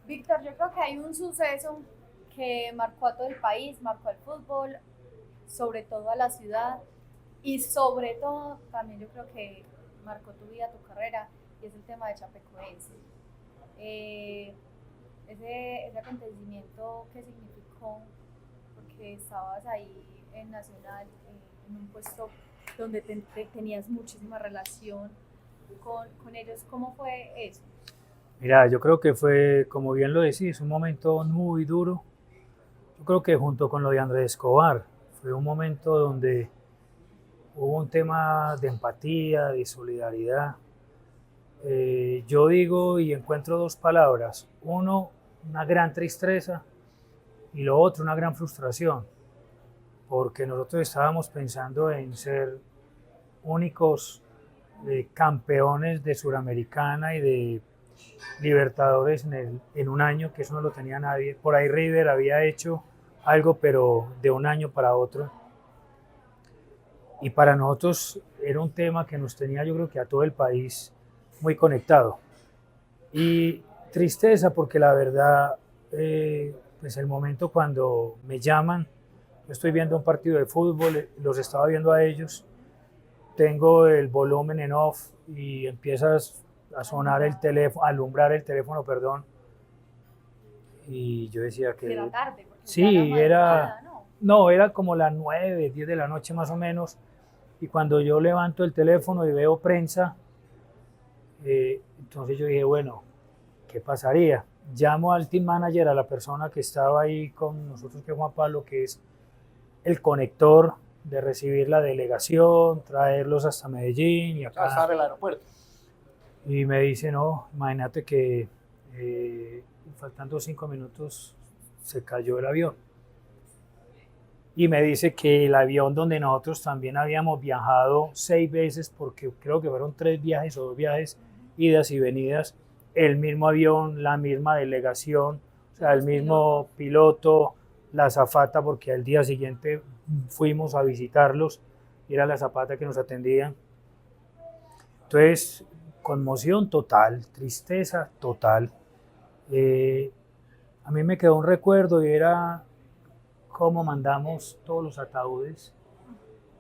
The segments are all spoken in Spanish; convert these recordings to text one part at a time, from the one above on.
Víctor, yo creo que hay un suceso que marcó a todo el país, marcó al fútbol, sobre todo a la ciudad y sobre todo también yo creo que marcó tu vida, tu carrera y es el tema de Chapecoense. Eh, ese acontecimiento, ¿qué significó? Porque estabas ahí en Nacional, en un puesto donde tenías muchísima relación con ellos. ¿Cómo fue eso? Mira, yo creo que fue, como bien lo decís, un momento muy duro. Yo creo que junto con lo de Andrés Escobar, fue un momento donde hubo un tema de empatía, de solidaridad. Yo digo y encuentro dos palabras. Uno, una gran tristeza y lo otro, una gran frustración, porque nosotros estábamos pensando en ser únicos campeones de Suramericana y de Libertadores en un año, que eso no lo tenía nadie. Por ahí River había hecho algo, pero de un año para otro. Y para nosotros era un tema que nos tenía, yo creo que a todo el país muy conectado. Y tristeza porque la verdad, pues el momento cuando me llaman, yo estoy viendo un partido de fútbol, los estaba viendo a ellos, tengo el volumen en off y empiezas a sonar el teléfono, a alumbrar el teléfono, perdón, y yo decía que... Era tarde, porque ya era Sí, era... madrugada, ¿no? No, era como las 9, 10 de la noche más o menos, y cuando yo levanto el teléfono y veo prensa, entonces yo dije, bueno, ¿qué pasaría? Llamo al team manager, a la persona que estaba ahí con nosotros, que es Juan Pablo, que es el conector de recibir la delegación, traerlos hasta Medellín y acá. Hasta el aeropuerto. Y me dice, no, imagínate que faltando 5 minutos se cayó el avión. Y me dice que el avión donde nosotros también habíamos viajado 6 veces, porque creo que fueron 3 viajes o 2 viajes, idas y venidas, el mismo avión, la misma delegación, o sea, el mismo piloto, la azafata, porque al día siguiente fuimos a visitarlos y era la azafata que nos atendía. Entonces, conmoción total, tristeza total. A mí me quedó un recuerdo y era cómo mandamos todos los ataúdes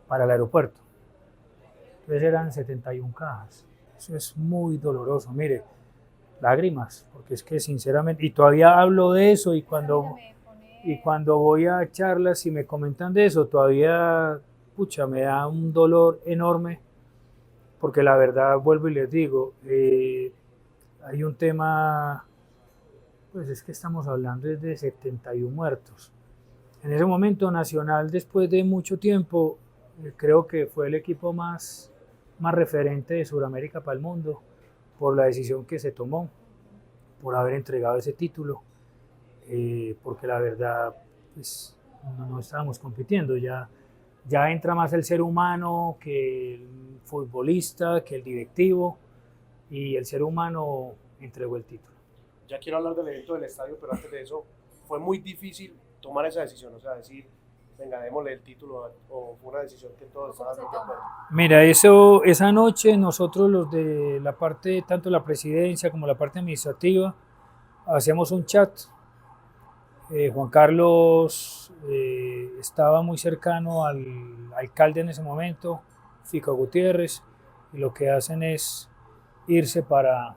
para el aeropuerto. Entonces eran 71 cajas. Eso es muy doloroso. Mire, lágrimas, porque es que sinceramente, y todavía hablo de eso y cuando voy a charlas y me comentan de eso, todavía, pucha, me da un dolor enorme, porque la verdad, vuelvo y les digo, hay un tema, pues es que estamos hablando de 71 muertos. En ese momento Nacional, después de mucho tiempo, creo que fue el equipo más referente de Sudamérica para el mundo, por la decisión que se tomó, por haber entregado ese título, porque la verdad, pues, no estábamos compitiendo, ya entra más el ser humano que el futbolista, que el directivo, y el ser humano entregó el título. Ya quiero hablar del evento del estadio, pero antes de eso, fue muy difícil tomar esa decisión, o sea, decir, venga, démosle el título, o fue una decisión que todos estaban de acuerdo. Mira, esa noche nosotros los de la parte, tanto la presidencia como la parte administrativa, hacíamos un chat. Juan Carlos estaba muy cercano al alcalde en ese momento, Fico Gutiérrez, y lo que hacen es irse para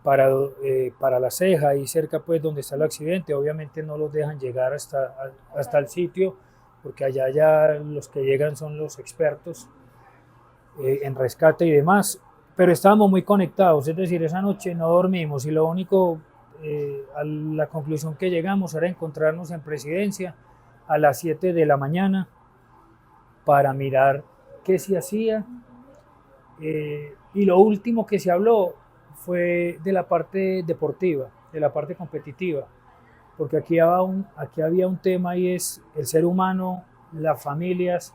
La Ceja, y cerca pues donde está el accidente. Obviamente no los dejan llegar hasta el sitio, porque allá ya los que llegan son los expertos en rescate y demás, pero estábamos muy conectados, es decir, esa noche no dormimos y lo único, a la conclusión que llegamos era encontrarnos en presidencia a las 7 de la mañana para mirar qué se hacía, y lo último que se habló fue de la parte deportiva, de la parte competitiva, porque aquí había un tema, y es el ser humano, las familias,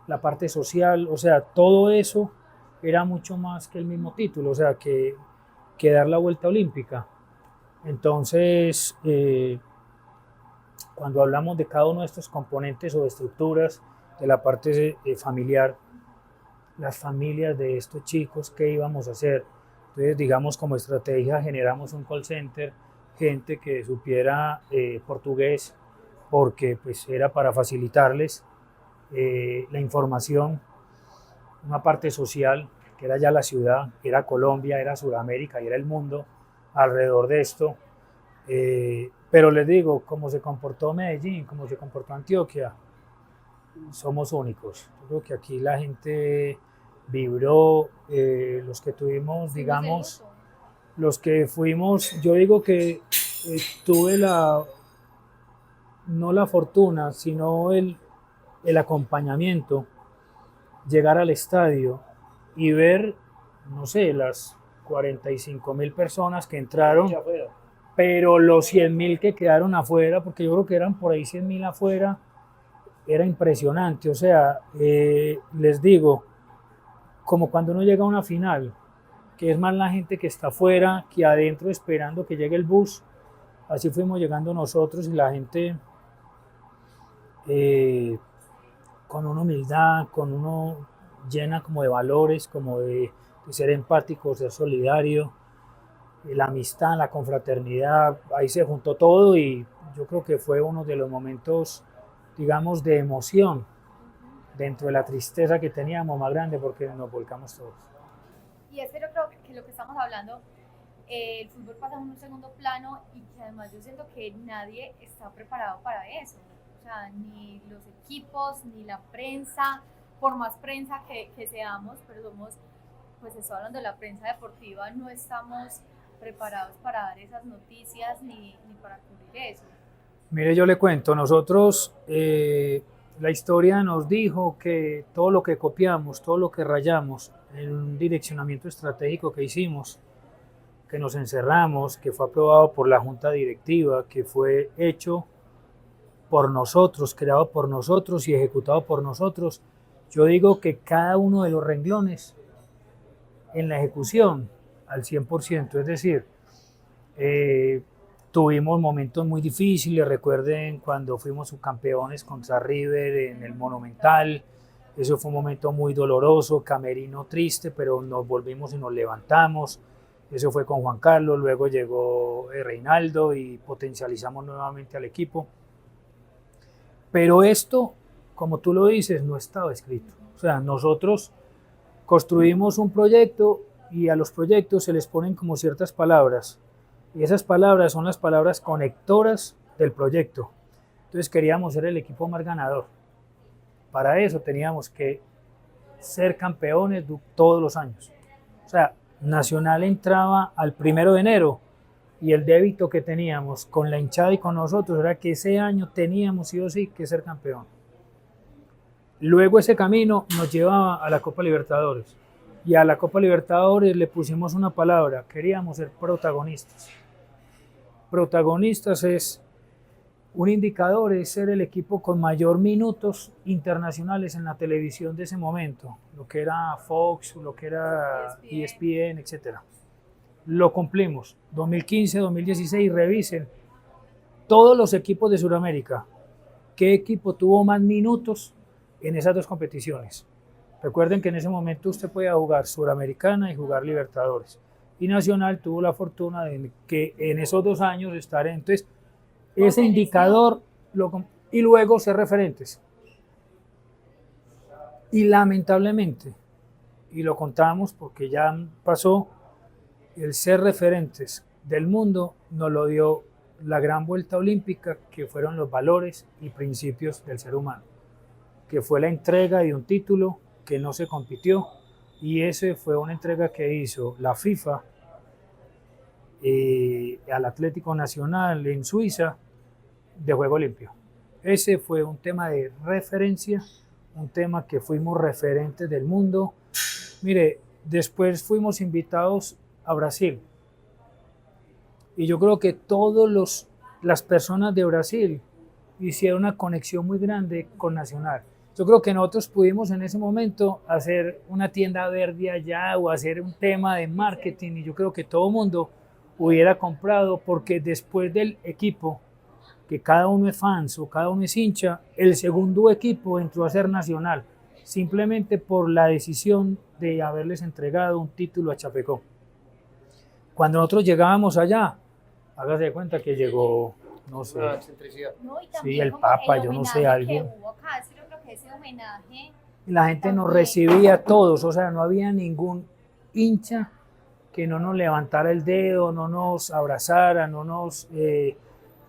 la parte social, o sea, todo eso era mucho más que el mismo título, o sea, que dar la vuelta olímpica. Entonces, cuando hablamos de cada uno de estos componentes o de estructuras de la parte familiar, las familias de estos chicos, qué íbamos a hacer. Entonces, digamos, como estrategia generamos un call center, gente que supiera portugués, porque pues era para facilitarles la información, una parte social, que era ya la ciudad, era Colombia, era Sudamérica y era el mundo alrededor de esto. Pero les digo, como se comportó Medellín, como se comportó Antioquia, somos únicos. Yo creo que aquí la gente vibró, los que tuvimos, digamos, los que fuimos, yo digo que tuve no la fortuna, sino el acompañamiento, llegar al estadio y ver, no sé, las 45.000 personas que entraron, pero los 100.000 que quedaron afuera, porque yo creo que eran por ahí 100.000 afuera, era impresionante. O sea, les digo, como cuando uno llega a una final, que es más la gente que está afuera que adentro esperando que llegue el bus, así fuimos llegando nosotros y la gente con una humildad, con uno llena como de valores, como de ser empático, ser solidario, la amistad, la confraternidad, ahí se juntó todo y yo creo que fue uno de los momentos, digamos, de emoción dentro de la tristeza que teníamos más grande porque nos volcamos todos. Y es que yo creo que lo que estamos hablando, el fútbol pasa en un segundo plano y que además yo siento que nadie está preparado para eso. O sea, ni los equipos, ni la prensa, por más prensa que seamos, pero somos, pues estoy hablando de la prensa deportiva, no estamos preparados para dar esas noticias ni para cubrir eso. Mire, yo le cuento, nosotros, la historia nos dijo que todo lo que copiamos, todo lo que rayamos en un direccionamiento estratégico que hicimos, que nos encerramos, que fue aprobado por la junta directiva, que fue hecho por nosotros, creado por nosotros y ejecutado por nosotros, yo digo que cada uno de los renglones en la ejecución al 100%, es decir, tuvimos momentos muy difíciles, recuerden cuando fuimos subcampeones contra River en el Monumental, eso fue un momento muy doloroso, camerino triste, pero nos volvimos y nos levantamos, eso fue con Juan Carlos, luego llegó Reinaldo y potencializamos nuevamente al equipo. Pero esto, como tú lo dices, no estaba escrito. O sea, nosotros construimos un proyecto y a los proyectos se les ponen como ciertas palabras. Y esas palabras son las palabras conectoras del proyecto. Entonces queríamos ser el equipo más ganador. Para eso teníamos que ser campeones todos los años. O sea, Nacional entraba al 1 de enero y el débito que teníamos con la hinchada y con nosotros era que ese año teníamos sí o sí que ser campeón. Luego ese camino nos llevaba a la Copa Libertadores y a la Copa Libertadores le pusimos una palabra, queríamos ser protagonistas. Protagonistas es un indicador, es ser el equipo con mayor minutos internacionales en la televisión de ese momento, lo que era Fox, lo que era ESPN, etc. Lo cumplimos. 2015, 2016, revisen todos los equipos de Sudamérica. ¿Qué equipo tuvo más minutos en esas dos competiciones? Recuerden que en ese momento usted podía jugar Sudamericana y jugar Libertadores. Y Nacional tuvo la fortuna de que en esos 2 años estar en. Entonces, ese indicador, y luego ser referentes. Y lamentablemente, y lo contamos porque ya pasó, el ser referentes del mundo nos lo dio la gran vuelta olímpica, que fueron los valores y principios del ser humano, que fue la entrega de un título que no se compitió, y ese fue una entrega que hizo la FIFA al Atlético Nacional en Suiza de juego limpio. Ese fue un tema de referencia, un tema que fuimos referentes del mundo. Mire, después fuimos invitados a Brasil y yo creo que todas las personas de Brasil hicieron una conexión muy grande con Nacional. Yo creo que nosotros pudimos en ese momento hacer una tienda verde allá o hacer un tema de marketing y yo creo que todo el mundo hubiera comprado, porque después del equipo, que cada uno es fans o cada uno es hincha, el segundo equipo entró a ser Nacional. simplemente por la decisión de haberles entregado un título a Chapecó. Cuando nosotros llegábamos allá, hágase de cuenta que llegó, no sé, Una excentricidad. No, y sí, también el como Papa, el yo no sé, homenaje que alguien. hubo acá, sí, yo creo que ese homenaje La gente nos también. recibía a todos, o sea, no había ningún hincha que no nos levantara el dedo, no nos abrazara, no nos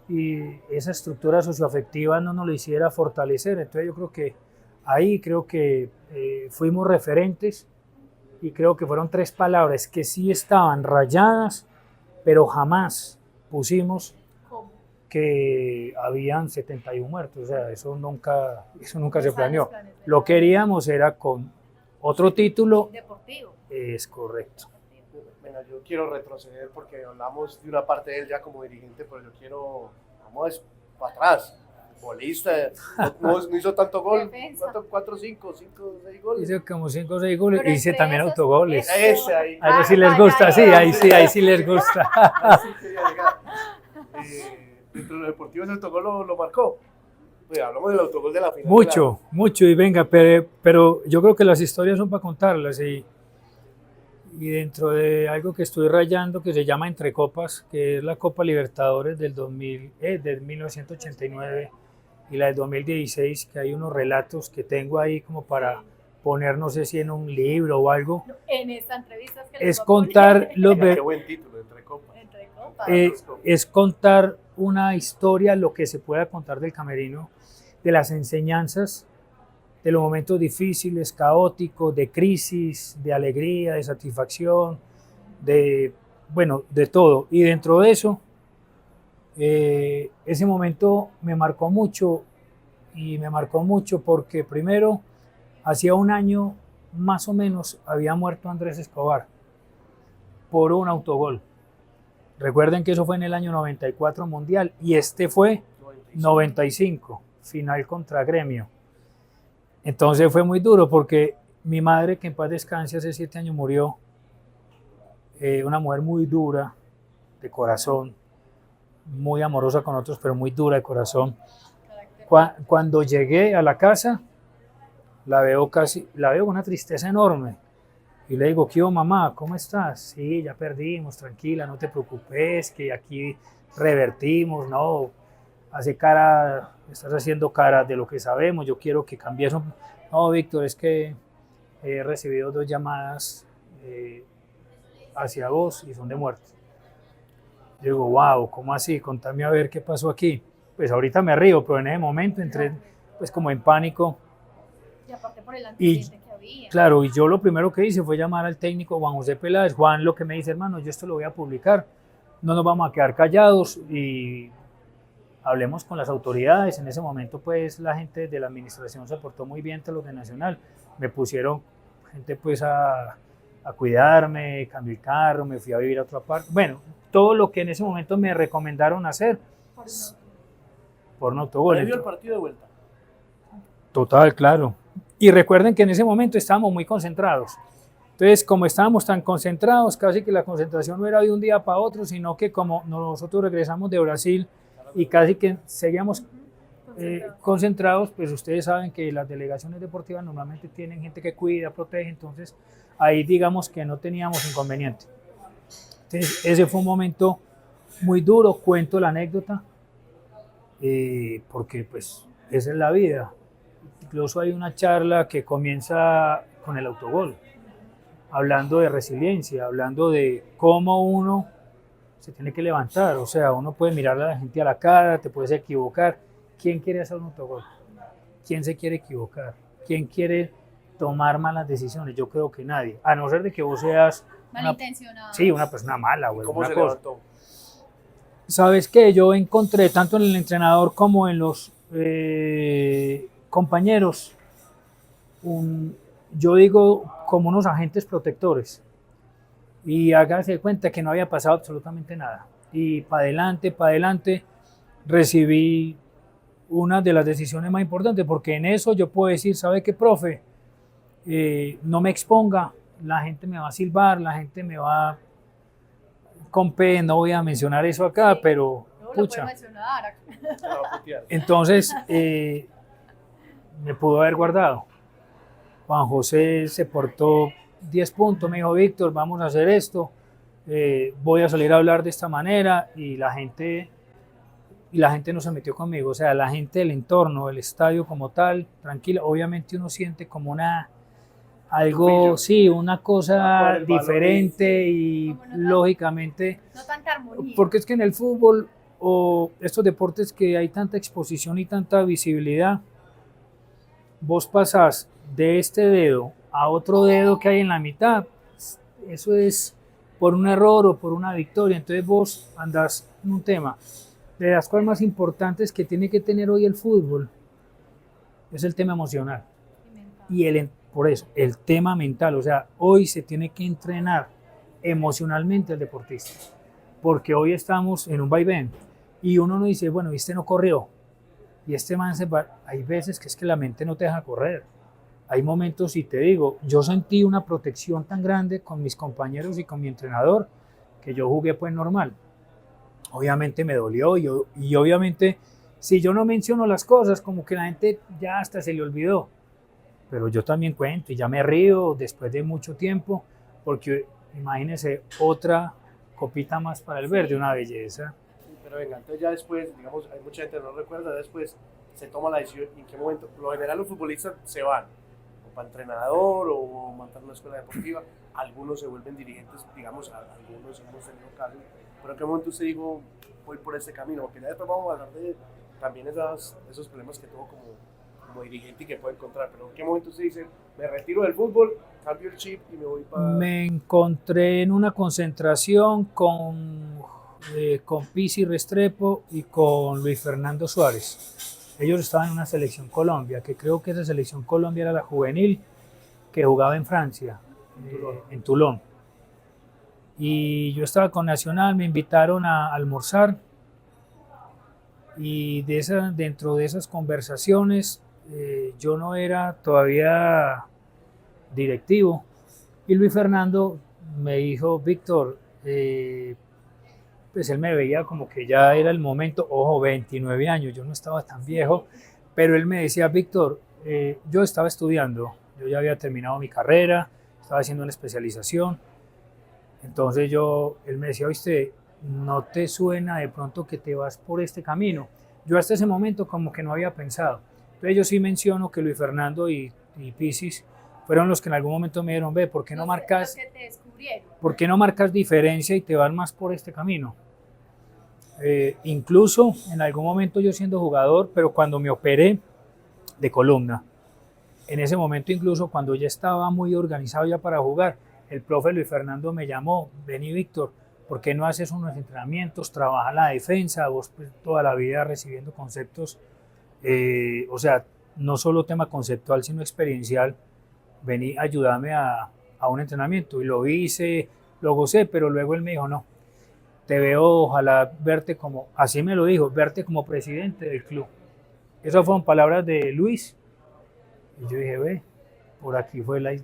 y esa estructura socioafectiva no nos lo hiciera fortalecer. Entonces yo creo que ahí fuimos referentes y creo que fueron tres palabras que sí estaban rayadas, pero jamás pusimos ¿Cómo? que habían 71 muertos, o sea, eso nunca No se estaban los planeó. planes de Lo nada. queríamos era con otro título, Deportivo. es correcto. Venga, yo quiero retroceder porque hablamos de una parte de él ya como dirigente, pero yo quiero, vamos para atrás. Futbolista, no hizo tanto gol. Defensa. 4, 5, 6 goles. Hice como 5 o 6 goles, Pero hice entre también esos, autogoles. Ese ahí. A ellos sí Ah, les ya, gusta, ya, sí, ya. ahí sí les gusta. Ahí sí quería llegar. Dentro de lo deportivo ese autogol lo marcó. Pues hablamos del autogol de la final. Mucho, y venga, pero yo creo que las historias son para contarlas y dentro de algo que estoy rayando que se llama Entre Copas, que es la Copa Libertadores del 1989 y la del 2016, que hay unos relatos que tengo ahí como para poner, no sé si en un libro o algo, No, en esta entrevista es que les es voy a contar poner los Qué buen título, Entre Copas. entre copas. es contar una historia, lo que se pueda contar del camerino, de las enseñanzas, de los momentos difíciles, caóticos, de crisis, de alegría, de satisfacción, de todo. Y dentro de eso, ese momento me marcó mucho porque primero, hacía un año más o menos, había muerto Andrés Escobar por un autogol. Recuerden que eso fue en el año 94 Mundial y este fue 95, final contra Gremio. Entonces fue muy duro porque mi madre, que en paz descanse, hace 7 años murió, una mujer muy dura de corazón, muy amorosa con otros, pero muy dura de corazón. Cuando llegué a la casa, la veo con una tristeza enorme. Y le digo, ¿qué hubo, mamá? ¿Cómo estás? Sí, ya perdimos, tranquila, no te preocupes, que aquí revertimos, no, estás haciendo cara de lo que sabemos, yo quiero que cambies. No, Víctor, es que he recibido 2 llamadas hacia vos y son de muerte. Yo digo, wow, ¿cómo así? Contame a ver qué pasó aquí. Pues ahorita me río, pero en ese momento entré pues como en pánico. Y aparte por el antecedente que había. Claro, y yo lo primero que hice fue llamar al técnico Juan José Peláez. Juan lo que me dice, hermano, yo esto lo voy a publicar, no nos vamos a quedar callados y hablemos con las autoridades. En ese momento pues la gente de la administración se portó muy bien ante los de Nacional, me pusieron gente pues a cuidarme, cambié el carro, me fui a vivir a otra parte, bueno, todo lo que en ese momento me recomendaron hacer por un autogol. ¿Le vio el partido de vuelta? Total, claro. Y recuerden que en ese momento estábamos muy concentrados. Entonces, como estábamos tan concentrados, casi que la concentración no era de un día para otro, sino que como nosotros regresamos de Brasil y casi que seguíamos concentrados, pues ustedes saben que las delegaciones deportivas normalmente tienen gente que cuida, protege, entonces ahí digamos que no teníamos inconveniente. Entonces, ese fue un momento muy duro, cuento la anécdota, porque pues esa es la vida. Incluso hay una charla que comienza con el autogol, hablando de resiliencia, hablando de cómo uno se tiene que levantar, o sea, uno puede mirar a la gente a la cara, te puedes equivocar. ¿Quién quiere hacer un autogol? ¿Quién se quiere equivocar? ¿Quién quiere tomar malas decisiones? Yo creo que nadie, a no ser de que vos seas una persona mala. ¿Cómo se levantó? ¿Sabes qué? Yo encontré tanto en el entrenador como en los compañeros, yo digo como unos agentes protectores, y hágase de cuenta que no había pasado absolutamente nada, y para adelante recibí una de las decisiones más importantes, porque en eso yo puedo decir, ¿sabe qué, profe? No me exponga, la gente me va a silbar, la gente me va con P, no voy a mencionar eso acá, pero pucha. Entonces, me pudo haber guardado. Juan José se portó 10 puntos, me dijo, Víctor, vamos a hacer esto, voy a salir a hablar de esta manera y la gente no se metió conmigo, o sea, la gente del entorno, el estadio como tal, tranquila, obviamente uno siente como algo, sí, una cosa diferente y Como no lógicamente, No tanta armonía. porque es que en el fútbol o estos deportes que hay tanta exposición y tanta visibilidad, vos pasás de este dedo a otro dedo que hay en la mitad, eso es por un error o por una victoria, entonces vos andás en un tema. De las cosas más importantes que tiene que tener hoy el fútbol es el tema emocional y por eso, el tema mental, o sea, hoy se tiene que entrenar emocionalmente al deportista, porque hoy estamos en un vaivén y uno no dice, bueno, este no corrió, y este man se va. Hay veces que es que la mente no te deja correr. Hay momentos, y te digo, yo sentí una protección tan grande con mis compañeros y con mi entrenador que yo jugué pues normal. Obviamente me dolió y obviamente si yo no menciono las cosas como que la gente ya hasta se le olvidó. Pero yo también cuento y ya me río después de mucho tiempo porque imagínense otra copita más para el verde, una belleza. Pero venga, entonces ya después, digamos, hay mucha gente que no recuerda, después se toma la decisión en qué momento. Por lo general los futbolistas se van, o para entrenador o montar una escuela deportiva, algunos se vuelven dirigentes, digamos, algunos hemos tenido casos, pero en qué momento usted dijo, voy por este camino, porque ya después vamos a hablar de también esos problemas que tuvo como dirigente y que puede encontrar, pero en qué momento usted dice, me retiro del fútbol, cambio el chip y me voy para... Me encontré en una concentración con Pizzi Restrepo y con Luis Fernando Suárez. Ellos estaban en una selección Colombia, que creo que esa selección Colombia era la juvenil que jugaba en Francia, en Toulon. Y yo estaba con Nacional, me invitaron a almorzar y dentro de esas conversaciones yo no era todavía directivo y Luis Fernando me dijo, Víctor, pues él me veía como que ya era el momento, ojo, 29 años, yo no estaba tan viejo, pero él me decía, Víctor, yo estaba estudiando, yo ya había terminado mi carrera, estaba haciendo una especialización, entonces él me decía, oíste, ¿no te suena de pronto que te vas por este camino? Yo hasta ese momento como que no había pensado. Entonces yo sí menciono que Luis Fernando y Pisis fueron los que en algún momento me dijeron, ve, ¿por qué no marcas, ¿por qué no marcas diferencia y te vas más por este camino? Incluso en algún momento yo siendo jugador, pero cuando me operé de columna, en ese momento incluso cuando ya estaba muy organizado ya para jugar, el profe Luis Fernando me llamó, vení Víctor, ¿por qué no haces unos entrenamientos? Trabaja la defensa, vos pues, toda la vida recibiendo conceptos, o sea, no solo tema conceptual, sino experiencial, vení, ayúdame a un entrenamiento. Y lo hice, lo gocé, pero luego él me dijo, no, te veo, ojalá verte como, así me lo dijo, verte como presidente del club. Esas fueron palabras de Luis. Y yo dije, ve, por aquí fue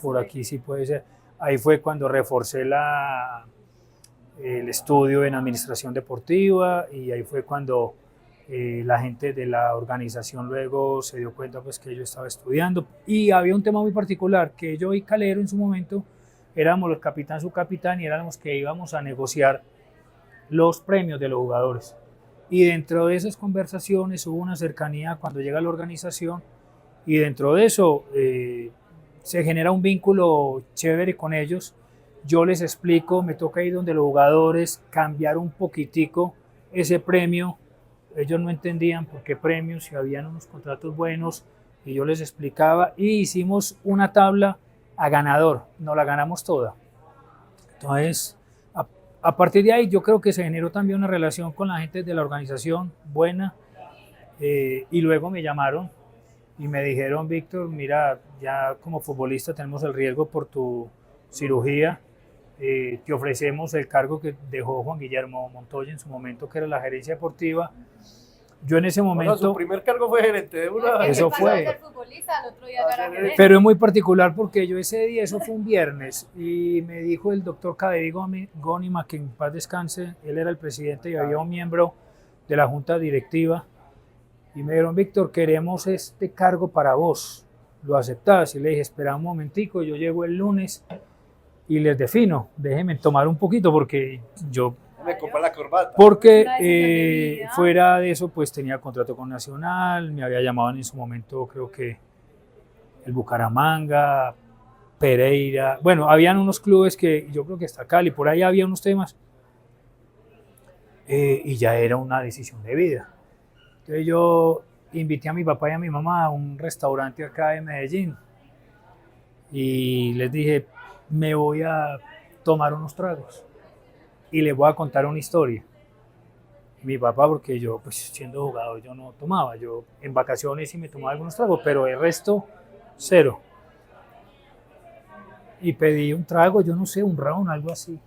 por aquí sí puede ser. Ahí fue cuando reforcé el estudio en administración deportiva y ahí fue cuando la gente de la organización luego se dio cuenta pues que yo estaba estudiando y había un tema muy particular que yo y Calero en su momento éramos el capitán, subcapitán y éramos los que íbamos a negociar los premios de los jugadores y dentro de esas conversaciones hubo una cercanía cuando llega la organización y dentro de eso se genera un vínculo chévere con ellos. Yo les explico, me toca ir donde los jugadores, cambiar un poquitico ese premio. Ellos no entendían por qué premios, si habían unos contratos buenos, y yo les explicaba y hicimos una tabla a ganador, nos la ganamos toda. Entonces, a partir de ahí yo creo que se generó también una relación con la gente de la organización buena y luego me llamaron y me dijeron, Víctor, mira, ya como futbolista tenemos el riesgo por tu cirugía, te ofrecemos el cargo que dejó Juan Guillermo Montoya en su momento, que era la gerencia deportiva. Yo en ese momento... Bueno, su primer cargo fue gerente de una... Eso fue. Pero es muy particular porque yo ese día, eso fue un viernes, y me dijo el doctor Kaderi Gónima, que en paz descanse, él era el presidente y había un miembro de la junta directiva, y me dijeron, Víctor, queremos este cargo para vos. lo aceptás. Y le dije, espera un momentico, yo llego el lunes y les defino, déjenme tomar un poquito porque yo... Me compré la corbata. Porque Una decisión de vida. fuera de eso, pues tenía contrato con Nacional, me había llamado en su momento, creo que el Bucaramanga, Pereira, bueno, habían unos clubes que yo creo que hasta Cali, por ahí había unos temas, y ya era una decisión de vida. Entonces yo invité a mi papá y a mi mamá a un restaurante acá en Medellín y les dije, me voy a tomar unos tragos y les voy a contar una historia. Y mi papá, porque yo, pues siendo jugador, yo no tomaba, yo en vacaciones sí me tomaba algunos tragos, pero el resto, cero. Y pedí un trago, yo no sé, un round, algo así.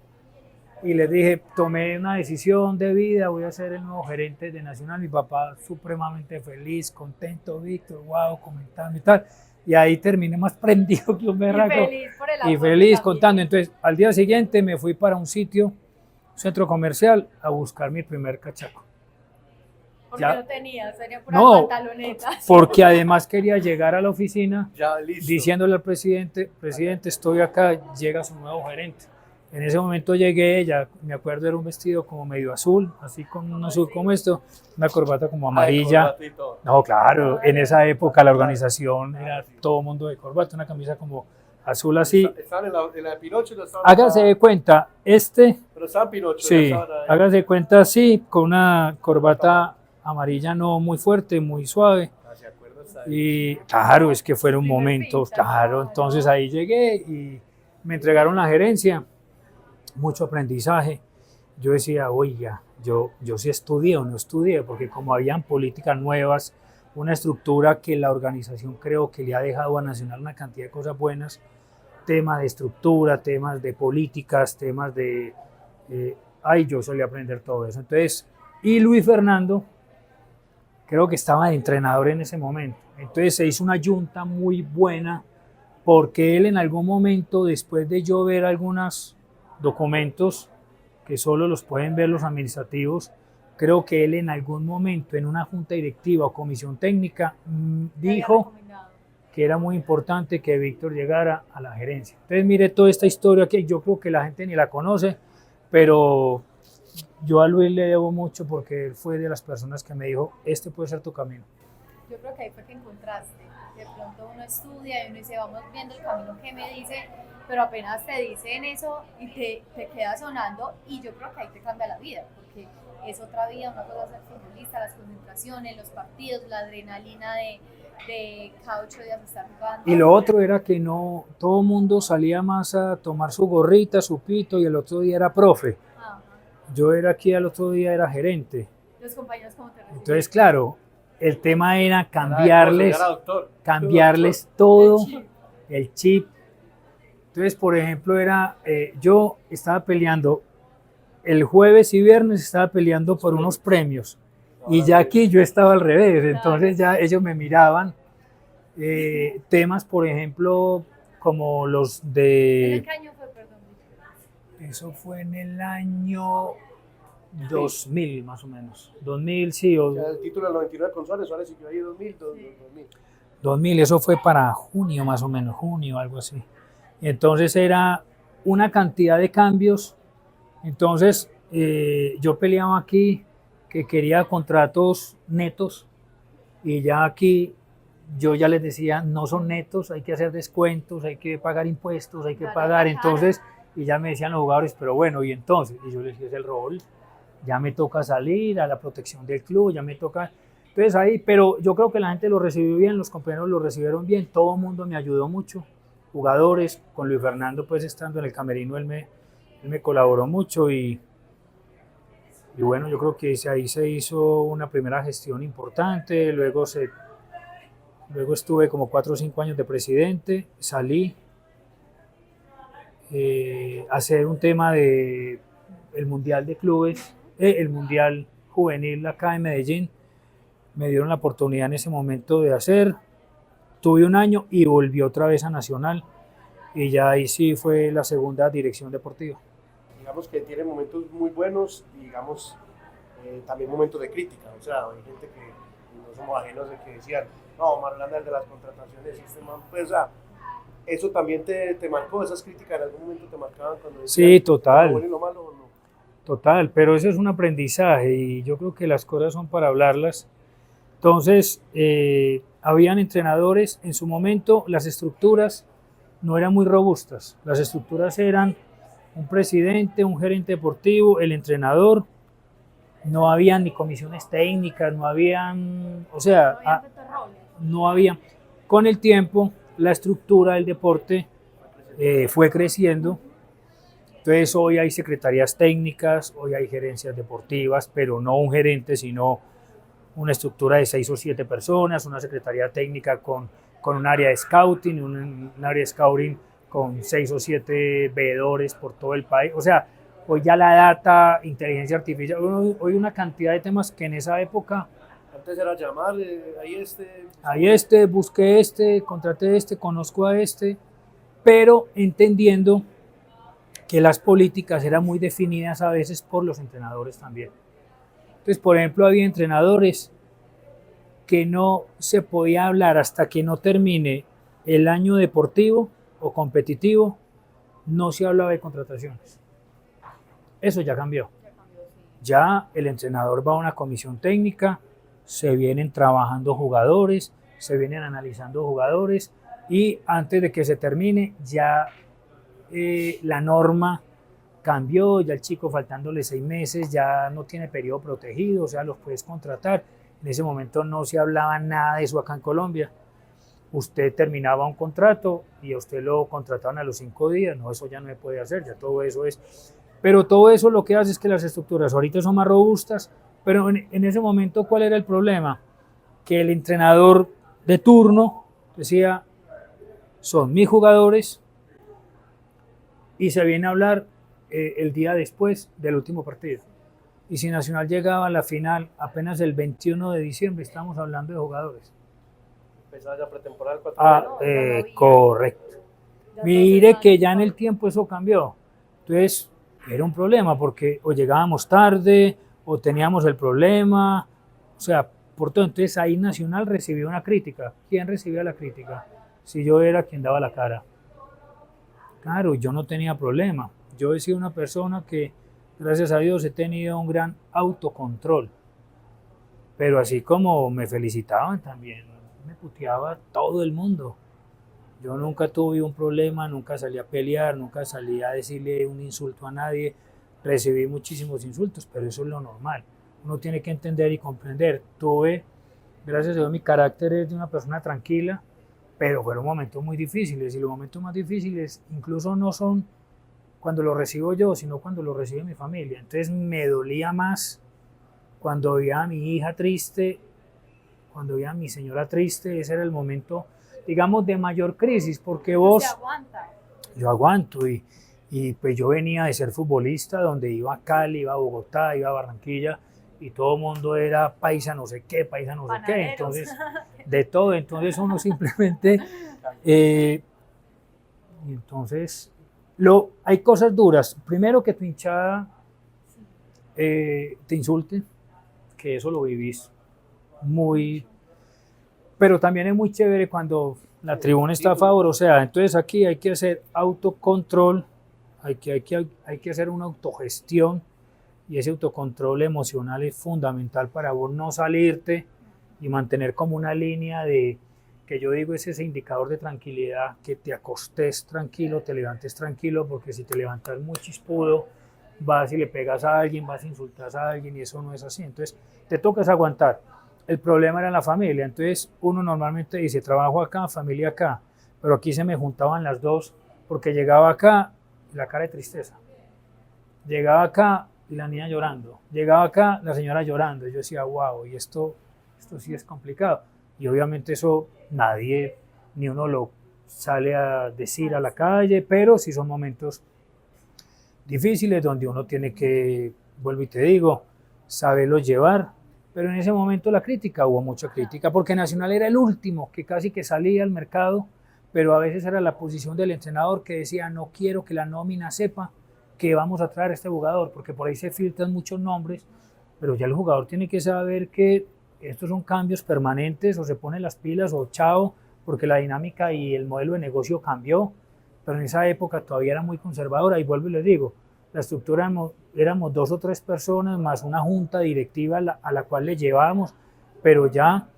Y les dije, tomé una decisión de vida, voy a ser el nuevo gerente de Nacional. Mi papá supremamente feliz, contento, Víctor, wow, comentando y tal. Y ahí terminé más prendido que un berraco. Y feliz por el Y apoyo feliz también. contando. Entonces, al día siguiente me fui para un sitio, un centro comercial, a buscar mi primer cachaco. Porque ya- no tenía, sería puras No, pantalonetas. porque además quería llegar a la oficina Ya listo. diciéndole al presidente, estoy acá, llega su nuevo gerente. En ese momento llegué, ya me acuerdo era un vestido como medio azul, así con un azul como esto, una corbata como amarilla. Corbata y todo. No, claro, en esa época la organización era todo mundo de corbata, una camisa como azul así. Estaban en la de Pinocho, no estaban Hágase de cuenta, pero estaban Pinocho. sí, ya estaban ahí. hágase de cuenta así, con una corbata amarilla no muy fuerte, muy suave. Ah, ¿se acuerda? Está ahí. Y claro, es que fueron Primer momentos, pinta, claro, claro. entonces ahí llegué y me entregaron la gerencia, mucho aprendizaje. Yo decía, oiga, yo sí estudié o no estudié, porque como habían políticas nuevas, una estructura que la organización creo que le ha dejado a Nacional una cantidad de cosas buenas, temas de estructura, temas de políticas, temas de... yo solía aprender todo eso. Entonces, y Luis Fernando, creo que estaba de entrenador en ese momento. Entonces se hizo una junta muy buena porque él en algún momento, después de yo ver algunos documentos que solo los pueden ver los administrativos, creo que él en algún momento en una junta directiva o comisión técnica dijo que era muy importante que Víctor llegara a la gerencia. Entonces mire toda esta historia que yo creo que la gente ni la conoce, pero yo a Luis le debo mucho porque él fue de las personas que me dijo, este puede ser tu camino. Yo creo que ahí fue que encontraste. De pronto uno estudia y uno dice, vamos viendo el camino que me dice, pero apenas te dicen eso y te queda sonando y yo creo que ahí te cambia la vida, porque es otra vida, una cosa es ser futbolista, las concentraciones, los partidos, la adrenalina de cada 8 días estar jugando. Y lo otro era que no, todo el mundo salía más a tomar su gorrita, su pito y el otro día era profe. Ajá. Yo era aquí, al otro día era gerente. Los compañeros como te reciben. Entonces, claro, el tema era Era cambiarles doctor. todo, El chip. el chip. Entonces, por ejemplo, yo estaba peleando, el jueves y viernes estaba peleando por unos premios. Y ya aquí yo estaba al revés, entonces ya ellos me miraban. Temas, por ejemplo, como los ¿En de... qué año fue, perdón? Eso fue en el año 2000 más o menos. 2000, sí, o Ya el título del 99 con Suárez siguió ahí 2000, 2000. 2000, eso fue para junio más o menos, junio, algo así. Entonces era una cantidad de cambios. Entonces yo peleaba aquí que quería contratos netos y ya aquí yo ya les decía, no son netos, hay que hacer descuentos, hay que pagar impuestos, hay que Claro, pagar. claro. Entonces, y ya me decían los jugadores, pero bueno, y entonces, y yo les decía, es el rol, ya me toca salir a la protección del club, ya me toca... Entonces ahí, pero yo creo que la gente lo recibió bien, los compañeros lo recibieron bien, todo el mundo me ayudó mucho, jugadores, con Luis Fernando pues estando en el camerino, él me colaboró mucho y bueno, yo creo que ahí se hizo una primera gestión importante, luego estuve como 4 o 5 años de presidente, salí a hacer un tema de el Mundial de Clubes, el Mundial Juvenil acá en Medellín, me dieron la oportunidad en ese momento de hacer, tuve un año y volví otra vez a Nacional y ya ahí sí fue la segunda dirección deportiva. Digamos que tiene momentos muy buenos y digamos también momentos de crítica, o sea, hay gente que no somos ajenos de que decían, No, Marulanda, el de las contrataciones, este man, pues, o sea, eso también te marcó, esas críticas en algún momento te marcaban cuando decían Sí, lo total. bueno y lo malo, ¿o no? Total, pero eso es un aprendizaje y yo creo que las cosas son para hablarlas. Entonces, habían entrenadores, en su momento las estructuras no eran muy robustas, las estructuras eran un presidente, un gerente deportivo, el entrenador, no habían ni comisiones técnicas, no habían, o sea, No habían tantos roles. no había. Con el tiempo, la estructura del deporte fue creciendo. Entonces hoy hay secretarías técnicas, hoy hay gerencias deportivas, pero no un gerente, sino una estructura de 6 o 7 personas, una secretaría técnica con un área de scouting, un área de scouting con 6 o 7 veedores por todo el país. O sea, hoy ya la data, inteligencia artificial, hoy una cantidad de temas que en esa época, Antes era llamar, hay este, busqué este, contraté este, conozco a este, pero entendiendo que las políticas eran muy definidas a veces por los entrenadores también. Entonces, por ejemplo, había entrenadores que no se podía hablar hasta que no termine el año deportivo o competitivo, no se hablaba de contrataciones. Eso ya cambió. Ya el entrenador va a una comisión técnica, se vienen trabajando jugadores, se vienen analizando jugadores y antes de que se termine ya la norma cambió, ya el chico faltándole 6 meses ya no tiene periodo protegido, o sea, los puedes contratar. En ese momento no se hablaba nada de eso acá en Colombia. Usted terminaba un contrato y a usted lo contrataban a los 5 días, no, eso ya no se puede hacer, ya todo eso es. Pero todo eso lo que hace es que las estructuras ahorita son más robustas, pero en ese momento, ¿cuál era el problema? Que el entrenador de turno decía, son mis jugadores, y se viene a hablar el día después del último partido. Y si Nacional llegaba a la final apenas el 21 de diciembre, estamos hablando de jugadores. empezaba ya pretemporada el 4 Correcto. Mire que ya en el tiempo eso cambió. Entonces era un problema porque o llegábamos tarde o teníamos el problema. O sea, por todo. Entonces ahí Nacional recibió una crítica. ¿Quién recibía la crítica? Si yo era quien daba la cara. Claro, yo no tenía problema. Yo he sido una persona que, gracias a Dios, he tenido un gran autocontrol. Pero así como me felicitaban también, me puteaba todo el mundo. Yo nunca tuve un problema, nunca salí a pelear, nunca salí a decirle un insulto a nadie. Recibí muchísimos insultos, pero eso es lo normal. Uno tiene que entender y comprender. Tuve, gracias a Dios, mi carácter es de una persona tranquila, pero fueron momentos muy difíciles y los momentos más difíciles incluso no son cuando lo recibo yo, sino cuando lo recibe mi familia. Entonces me dolía más cuando veía a mi hija triste, cuando veía a mi señora triste, ese era el momento, digamos, de mayor crisis, porque vos... Se aguanta. Yo aguanto y pues yo venía de ser futbolista, donde iba a Cali, iba a Bogotá, iba a Barranquilla, y todo el mundo era paisa no sé qué, paisa no sé qué, Panaderos. entonces de todo, entonces uno simplemente, y entonces hay cosas duras, primero que tu hinchada te insulte, que eso lo vivís muy, pero también es muy chévere cuando la tribuna está a favor, o sea, entonces aquí hay que hacer autocontrol, hay que hacer una autogestión y ese autocontrol emocional es fundamental para vos no salirte y mantener como una línea de, que yo digo es ese indicador de tranquilidad, que te acostes tranquilo, te levantes tranquilo, porque si te levantas muy chispudo, vas y le pegas a alguien, vas y insultas a alguien y eso no es así, entonces te tocas aguantar. El problema era la familia, entonces uno normalmente dice, trabajo acá, familia acá, pero aquí se me juntaban las dos, porque llegaba acá y la cara de tristeza, llegaba acá y la niña llorando, llegaba acá la señora llorando, y yo decía, wow, y esto sí es complicado, y obviamente eso nadie, ni uno lo sale a decir a la calle, pero sí son momentos difíciles donde uno tiene que, vuelvo y te digo, saberlo llevar. Pero en ese momento la crítica, hubo mucha crítica, porque Nacional era el último que casi que salía al mercado, pero a veces era la posición del entrenador que decía, no quiero que la nómina sepa que vamos a traer a este jugador, porque por ahí se filtran muchos nombres, pero ya el jugador tiene que saber que estos son cambios permanentes, o se ponen las pilas o chao, porque la dinámica y el modelo de negocio cambió, pero en esa época todavía era muy conservadora, y vuelvo y les digo, la estructura éramos 2 o 3 personas más una junta directiva a la cual le llevábamos, pero ya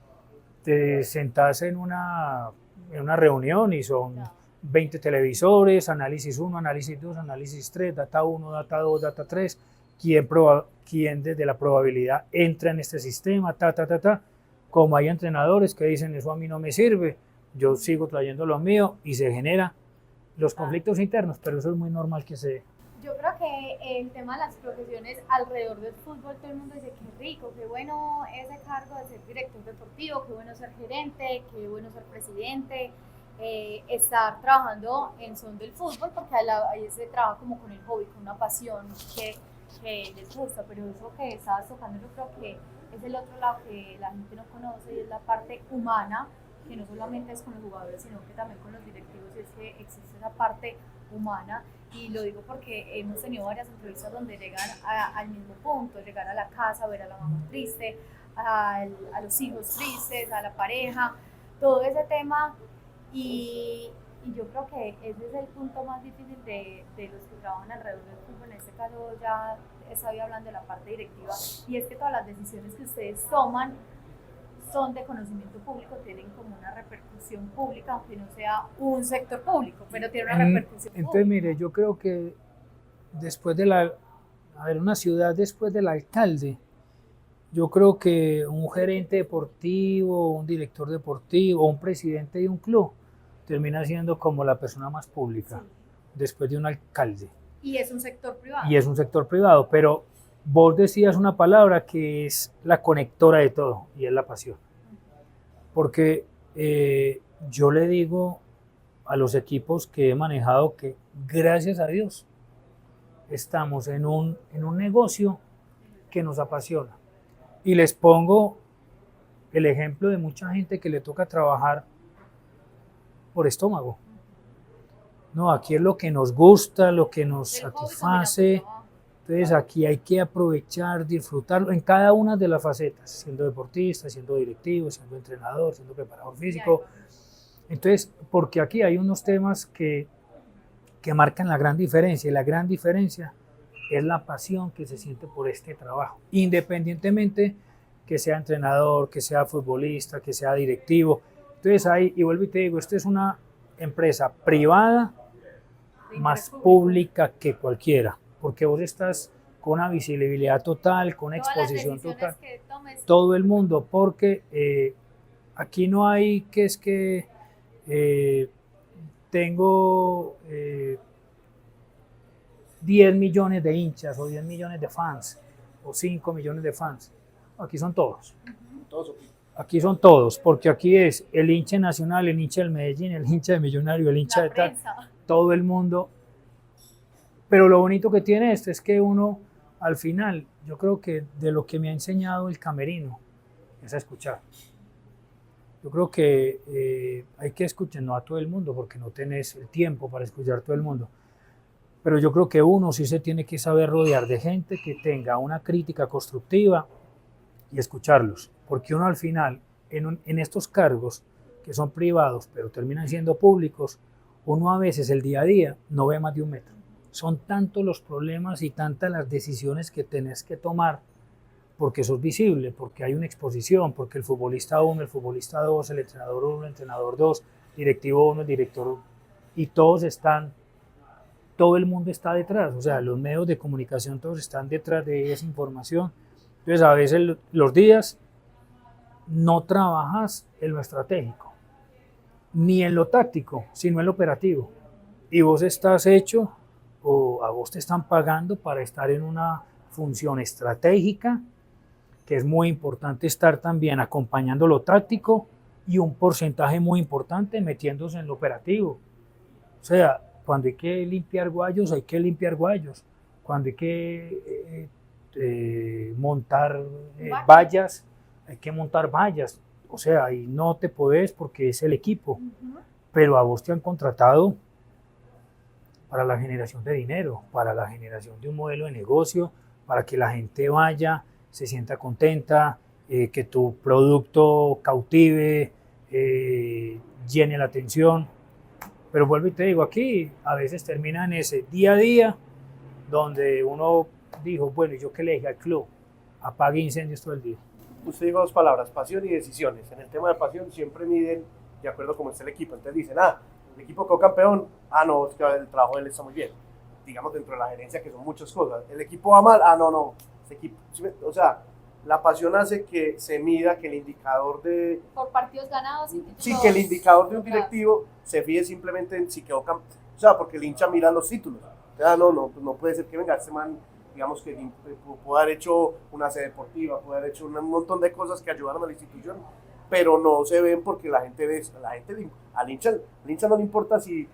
te sentás en una reunión y son 20 televisores, análisis 1, análisis 2, análisis 3, data 1, data 2, data 3, quién desde la probabilidad entra en este sistema, como hay entrenadores que dicen eso a mí no me sirve, yo sigo trayendo lo mío y se genera los conflictos internos, pero eso es muy normal que se dé. Yo creo que el tema de las profesiones alrededor del fútbol, todo el mundo dice qué rico, qué bueno ese cargo de ser director deportivo, qué bueno ser gerente, qué bueno ser presidente, estar trabajando en son del fútbol, porque ahí se trabaja como con el hobby, con una pasión que les gusta, pero eso que estabas tocando yo creo que es el otro lado que la gente no conoce y es la parte humana, que no solamente es con los jugadores, sino que también con los directivos, y es que existe esa parte humana. Y lo digo porque hemos tenido varias entrevistas donde llegan al mismo punto, llegar a la casa, ver a la mamá triste, a los hijos tristes, a la pareja, todo ese tema. Y yo creo que ese es el punto más difícil de los que trabajan alrededor del fútbol. En este caso ya estaba hablando de la parte directiva, y es que todas las decisiones que ustedes toman son de conocimiento público, tienen como una repercusión pública, aunque no sea un sector público, pero tiene una repercusión Entonces, pública. mire, yo creo que después de una ciudad después del alcalde, yo creo que un gerente deportivo, un director deportivo, un presidente de un club, termina siendo como la persona más pública, sí, después de un alcalde. Y es un sector privado. Y es un sector privado, pero vos decías una palabra que es la conectora de todo, y es la pasión. Porque yo le digo a los equipos que he manejado que, gracias a Dios, estamos en un negocio que nos apasiona. Y les pongo el ejemplo de mucha gente que le toca trabajar por estómago. No, aquí es lo que nos gusta, lo que nos satisface. Entonces aquí hay que aprovechar, disfrutarlo en cada una de las facetas, siendo deportista, siendo directivo, siendo entrenador, siendo preparador físico. Entonces, porque aquí hay unos temas que marcan la gran diferencia, y la gran diferencia es la pasión que se siente por este trabajo, independientemente que sea entrenador, que sea futbolista, que sea directivo. Entonces ahí, y vuelvo y te digo, esta es una empresa privada más pública que cualquiera, porque vos estás con una visibilidad total, con exposición total, todo el mundo, porque aquí no hay que es que tengo 10 millones de hinchas o 10 millones de fans o 5 millones de fans. Aquí son todos. Aquí son todos, porque aquí es el hincha nacional, el hincha del Medellín, el hincha de Millonario, el hincha de tal, todo el mundo. Pero lo bonito que tiene esto es que uno, al final, yo creo que de lo que me ha enseñado el camerino es a escuchar. Yo creo que hay que escuchar, no a todo el mundo, porque no tenés el tiempo para escuchar a todo el mundo, pero yo creo que uno sí se tiene que saber rodear de gente que tenga una crítica constructiva y escucharlos, porque uno al final, en estos cargos que son privados, pero terminan siendo públicos, uno a veces el día a día no ve más de un metro. Son tantos los problemas y tantas las decisiones que tenés que tomar, porque sos visible, porque hay una exposición, porque el futbolista 1, el futbolista 2, el entrenador 1, el entrenador 2, directivo 1, el director, y todos están, todo el mundo está detrás, o sea, los medios de comunicación todos están detrás de esa información. Entonces a veces los días no trabajas en lo estratégico, ni en lo táctico, sino en lo operativo, y vos estás hecho, o a vos te están pagando para estar en una función estratégica, que es muy importante estar también acompañando lo táctico, y un porcentaje muy importante metiéndose en lo operativo. O sea, cuando hay que limpiar guayos, hay que limpiar guayos. Cuando hay que montar vallas, hay que montar vallas. O sea, ahí no te podés porque es el equipo. Pero a vos te han contratado para la generación de dinero, para la generación de un modelo de negocio, para que la gente vaya, se sienta contenta, que tu producto cautive, llene la atención. Pero vuelvo y te digo, aquí a veces termina en ese día a día donde uno dijo, bueno, ¿y yo qué le dije al club? Apague incendios todo el día. Usted dijo dos palabras, pasión y decisiones. En el tema de pasión siempre miden de acuerdo a cómo está el equipo. Entonces dicen, el equipo quedó campeón, no, es que el trabajo de él está muy bien. Digamos dentro de la gerencia que son muchas cosas. El equipo va mal, no, ese equipo, o sea, la pasión hace que se mida, que el indicador de... Por partidos ganados y títulos. Sí, que el indicador de un directivo se fije simplemente en si quedó campeón. O sea, porque el hincha mira los títulos. No puede ser que venga este man, digamos que pudo haber hecho una sede deportiva, pudo haber hecho un montón de cosas que ayudaron a la institución, pero no se ven porque la gente ve, al hincha no le importa si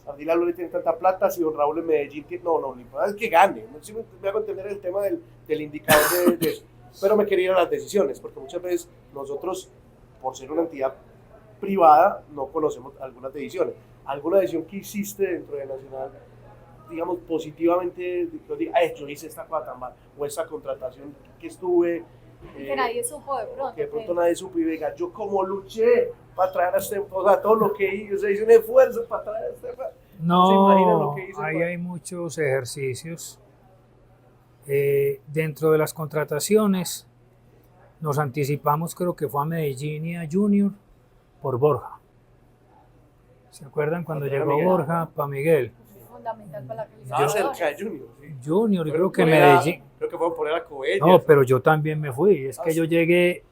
Ardila Luli tiene tanta plata, si Don Raúl en Medellín tiene, no, lo importante es que gane. No sé si me hago entender el tema del indicador de eso. Pero me quería ir a las decisiones, porque muchas veces nosotros, por ser una entidad privada, no conocemos algunas decisiones. ¿Alguna decisión que hiciste dentro de Nacional, digamos, positivamente, yo hice esta cosa tan mal, o esa contratación que estuve... que nadie supo de pronto. Que de pronto nadie supo y diga, yo como luché para traer a este, o sea, todo lo que hice, o sea, hice un esfuerzo para traer a este... No, ¿se imaginan lo que hice? ahí hay muchos ejercicios. Dentro de las contrataciones nos anticipamos, creo que fue a Medellín y a Junior por Borja. ¿Se acuerdan cuando llegó Miguel. Borja para Miguel? Fundamental para la calidad. Yo cerca de Junior, sí. Junior, y creo que Poner a- Medellín. Creo que fue por poner a Coelho. No, pero yo también me fui. Es que sí. yo llegué,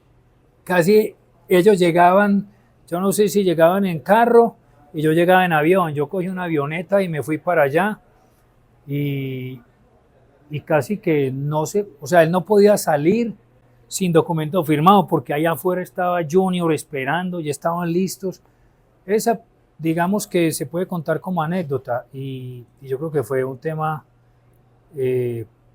casi ellos llegaban, yo no sé si llegaban en carro y yo llegaba en avión. Yo cogí una avioneta y me fui para allá y casi que no sé, o sea, él no podía salir sin documento firmado porque allá afuera estaba Junior esperando, ya estaban listos. Esa, digamos que se puede contar como anécdota y yo creo que fue un tema,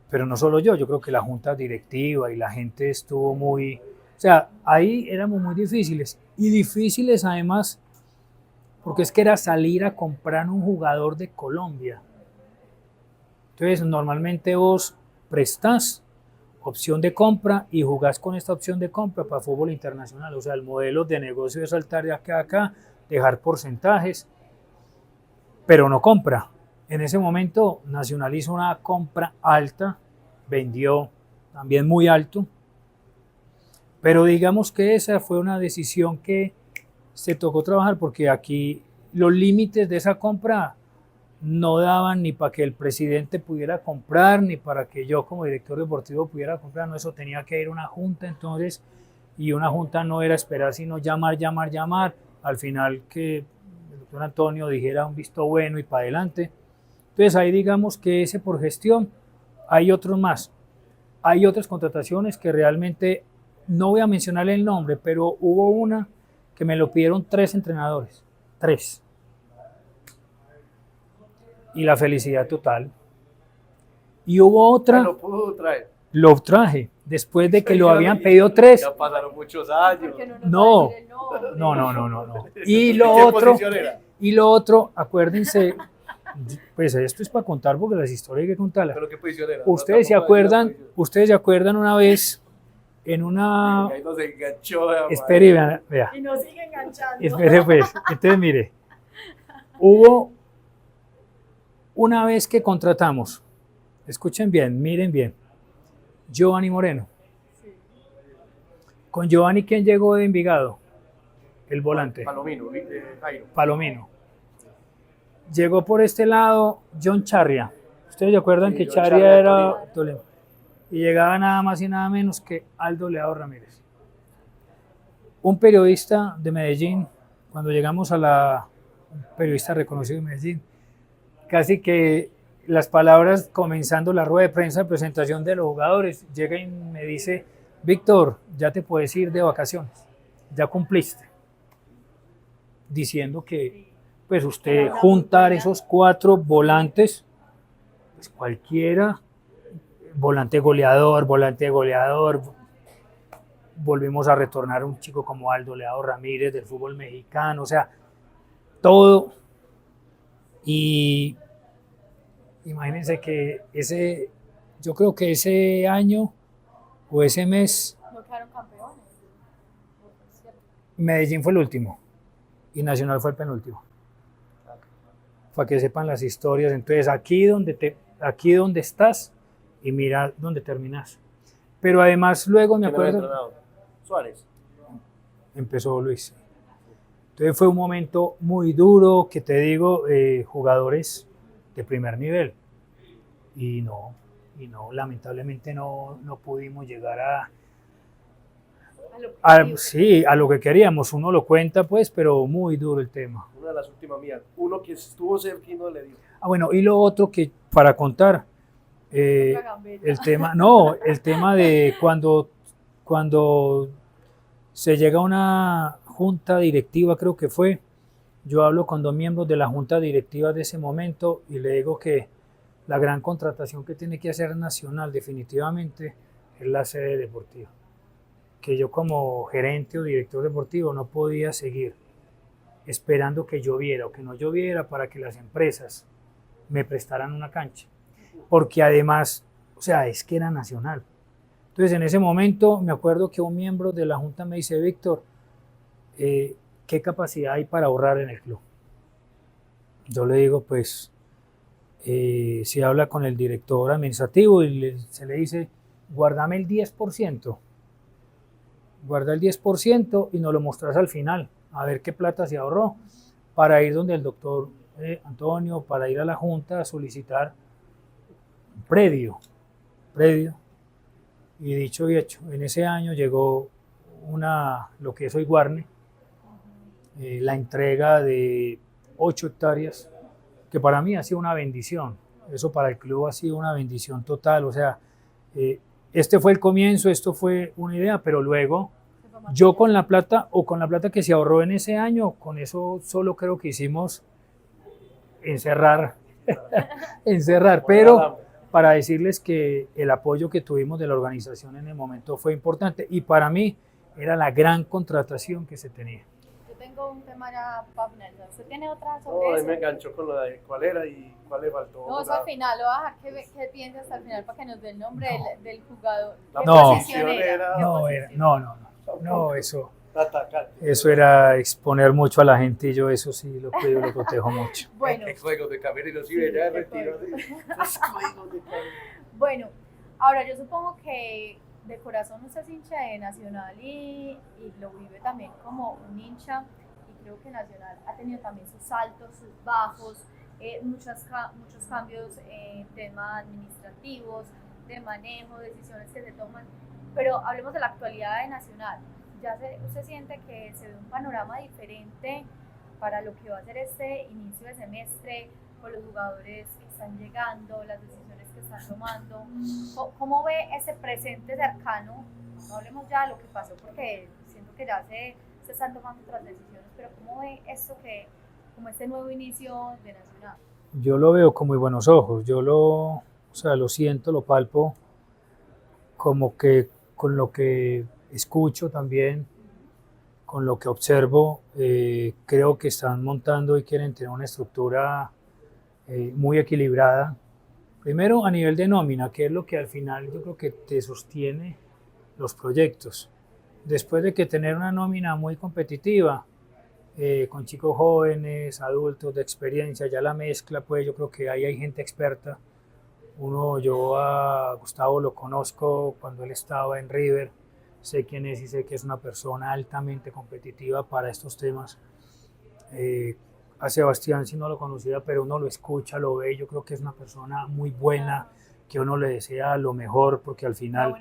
pero no solo yo creo que la junta directiva y la gente estuvo muy, o sea, ahí éramos muy difíciles y difíciles además porque es que era salir a comprar un jugador de Colombia. Entonces, normalmente vos prestás opción de compra y jugás con esta opción de compra para fútbol internacional. O sea, el modelo de negocio es saltar de acá a acá, dejar porcentajes, pero no compra. En ese momento, Nacional hizo una compra alta, vendió también muy alto, pero digamos que esa fue una decisión que se tocó trabajar porque aquí los límites de esa compra no daban ni para que el presidente pudiera comprar, ni para que yo como director deportivo pudiera comprar, no, eso tenía que ir a una junta entonces, y una junta no era esperar sino llamar, al final que el doctor Antonio dijera un visto bueno y para adelante. Entonces ahí digamos que ese por gestión, hay otros más, hay otras contrataciones que realmente, no voy a mencionar el nombre, pero hubo una que me lo pidieron 3 entrenadores, 3. Y la felicidad total. Y hubo otra, Lo pudo traer. lo traje, después de que lo habían pedido 3. Ya pasaron muchos años. Porque nos No. va a decir el nombre. No. Y lo ¿Qué otro, posición era? acuérdense, pues esto es para contar porque las historias hay que contarlas. ¿Pero qué posición era? Ustedes se acuerdan una vez en una... Ahí nos enganchó. Espere, vea. Y nos sigue enganchando. Espere pues, entonces mire, hubo una vez que contratamos, escuchen bien, miren bien, Giovanni Moreno. Sí. Con Giovanni, ¿quién llegó de Envigado? El volante. Palomino, Jairo. Palomino. Llegó por este lado John Charria. Ustedes se acuerdan Sí, que John Charria Charria de era Tolima. Y llegaba nada más y nada menos que Aldo Leao Ramírez. Un periodista de Medellín, cuando llegamos un periodista reconocido de Medellín, casi que las palabras comenzando la rueda de prensa de presentación de los jugadores, llega y me dice, Víctor, ya te puedes ir de vacaciones, ya cumpliste. Diciendo que pues usted juntar esos 4 volantes, pues cualquiera, volante goleador, volvimos a retornar a un chico como Aldo Leao Ramírez del fútbol mexicano, o sea, todo. Y imagínense que yo creo que ese año o ese mes, No quedaron campeones. ¿Cierto? Medellín fue el último y Nacional fue el penúltimo. Para que sepan las historias. Entonces, aquí donde estás y mira dónde terminas. Pero además luego me ¿Quién era el acuerdo, entrenador? Suárez. empezó Luis. Entonces fue un momento muy duro, que te digo, jugadores de primer nivel. Y no, lamentablemente no pudimos llegar A lo objetivo. sí, a lo que queríamos. Uno lo cuenta pues, pero muy duro el tema. Una de las últimas mías. Uno que estuvo cerca y no le dio. Bueno, y lo otro que para contar, Otra gambeta. el tema de cuando se llega a una junta directiva, creo que fue, yo hablo con 2 miembros de la junta directiva de ese momento y le digo que la gran contratación que tiene que hacer Nacional definitivamente es la sede deportiva. Que yo como gerente o director deportivo no podía seguir esperando que lloviera o que no lloviera para que las empresas me prestaran una cancha. Porque además, o sea, es que era Nacional. Entonces en ese momento me acuerdo que un miembro de la junta me dice, Víctor, ¿qué capacidad hay para ahorrar en el club? Yo le digo, pues, se habla con el director administrativo y se le dice, guárdame el 10%, guarda el 10% y nos lo mostras al final, a ver qué plata se ahorró, para ir donde el doctor Antonio, para ir a la junta a solicitar un predio. Y dicho y hecho, en ese año llegó lo que es hoy Guarne, la entrega de 8 hectáreas, que para mí ha sido una bendición. Eso para el club ha sido una bendición total. O sea, este fue el comienzo, esto fue una idea, pero luego yo con la plata que se ahorró en ese año, con eso solo creo que hicimos encerrar, pero para decirles que el apoyo que tuvimos de la organización en el momento fue importante y para mí era la gran contratación que se tenía. Yo tengo un tema ya para finalizar. ¿Usted tiene otra No, sobre a mí eso? me enganchó con lo de cuál era y cuál le faltó. No, eso al final, lo voy a dejar que piense hasta el final para que nos dé el nombre del jugador. La ¿Qué No. posición era? ¿Qué posición? No, eso Atacante. era exponer mucho a la gente y yo eso sí lo cuido, lo protejo mucho. Bueno, Juegos de camerino, sí, ya de retiro. Esos juegos de camerino. bueno, ahora yo supongo que de corazón usted es hincha de Nacional y lo vive también como un hincha, y creo que Nacional ha tenido también sus altos, sus bajos, muchos cambios en temas administrativos, de manejo, decisiones que se toman, pero hablemos de la actualidad de Nacional. ¿Usted siente que se ve un panorama diferente para lo que va a ser este inicio de semestre, con los jugadores que están llegando, las decisiones que están tomando? ¿Cómo ve ese presente cercano? No hablemos ya de lo que pasó porque siento que ya se están tomando otras decisiones, pero ¿cómo ve esto como este nuevo inicio de Nacional? Yo lo veo con muy buenos ojos, o sea, lo siento, lo palpo, como que con lo que escucho también, con lo que observo, creo que están montando y quieren tener una estructura muy equilibrada. Primero a nivel de nómina, que es lo que al final yo creo que te sostiene los proyectos. Después de que tener una nómina muy competitiva, con chicos jóvenes, adultos de experiencia, ya la mezcla, pues yo creo que ahí hay gente experta. Yo a Gustavo lo conozco cuando él estaba en River, sé quién es y sé que es una persona altamente competitiva para estos temas. A Sebastián sí no lo conocía, pero uno lo escucha, lo ve, yo creo que es una persona muy buena, que uno le desea lo mejor, porque al final